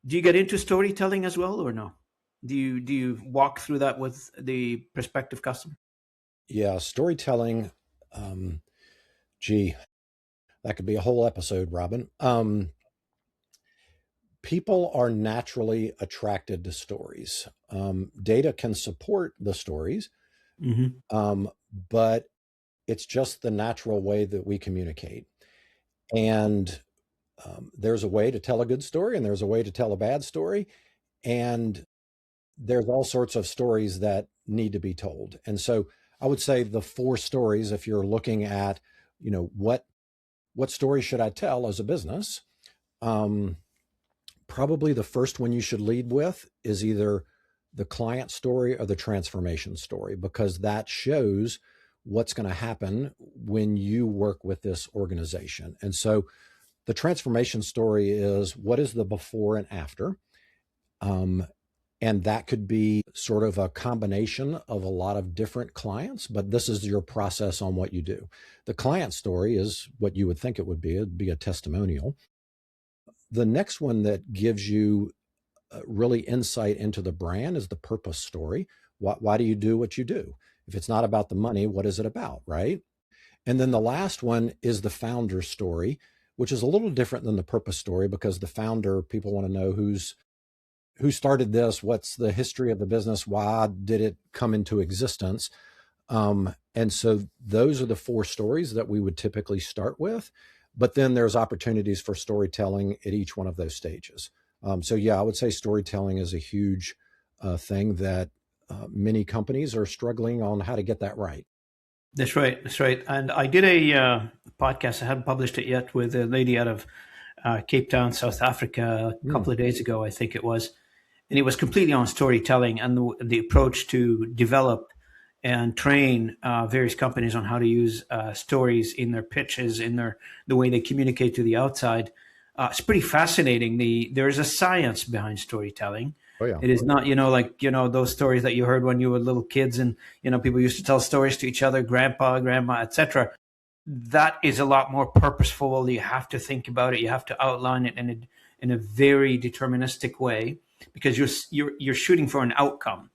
Do you get into storytelling as well, or no? Do you walk through that with the prospective customer? Yeah, storytelling. Um, Gee, that could be a whole episode, Robin. People are naturally attracted to stories. Data can support the stories, Hmm. but it's just the natural way that we communicate. And there's a way to tell a good story, and there's a way to tell a bad story. And there's all sorts of stories that need to be told. And so I would say the four stories, if you're looking at, what story should I tell as a business? Um, Probably the first one you should lead with is either the client story or the transformation story, because that shows what's going to happen when you work with this organization. And so the transformation story is, what is the before and after? Um, and that could be sort of a combination of a lot of different clients, but this is your process on what you do. The client story is what you would think it would be. It'd be a testimonial. The next one that gives you really insight into the brand is the purpose story. Why do you do what you do? If it's not about the money, what is it about, right? And then the last one is the founder story, which is a little different than the purpose story, because the founder, people want to know who started this, what's the history of the business, why did it come into existence. And so those are the four stories that we would typically start with. But then there's opportunities for storytelling at each one of those stages. So yeah, I would say storytelling is a huge thing that many companies are struggling on how to get that right. That's right. That's right. And I did a podcast. I haven't published it yet, with a lady out of Cape Town, South Africa, a Mm. couple of days ago, I think it was. And it was completely on storytelling and the approach to develop and train various companies on how to use stories in their pitches, in the way they communicate to the outside. It's pretty fascinating. There is a science behind storytelling. Oh yeah. It is not, like, those stories that you heard when you were little kids, and people used to tell stories to each other, grandpa, grandma, etc. That is a lot more purposeful. You have to think about it. You have to outline it in a very deterministic way, because you're shooting for an outcome,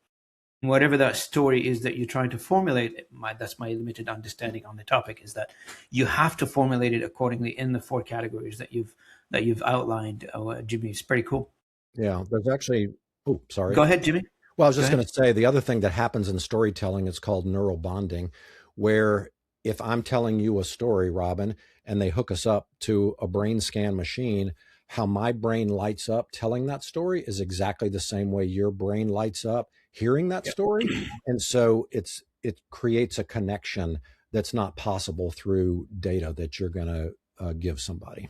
whatever that story is that you're trying to formulate. That's my limited understanding on the topic, is that you have to formulate it accordingly in the four categories that you've outlined. Jimmy, it's pretty cool. Yeah. There's actually, oh, sorry. Go ahead, Jimmy. Well, I was Go just going ahead. to say the other thing that happens in storytelling is called neural bonding, where if I'm telling you a story, Robin, and they hook us up to a brain scan machine, how my brain lights up telling that story is exactly the same way your brain lights up hearing that Yep. story. And so it creates a connection that's not possible through data that you're going to give somebody.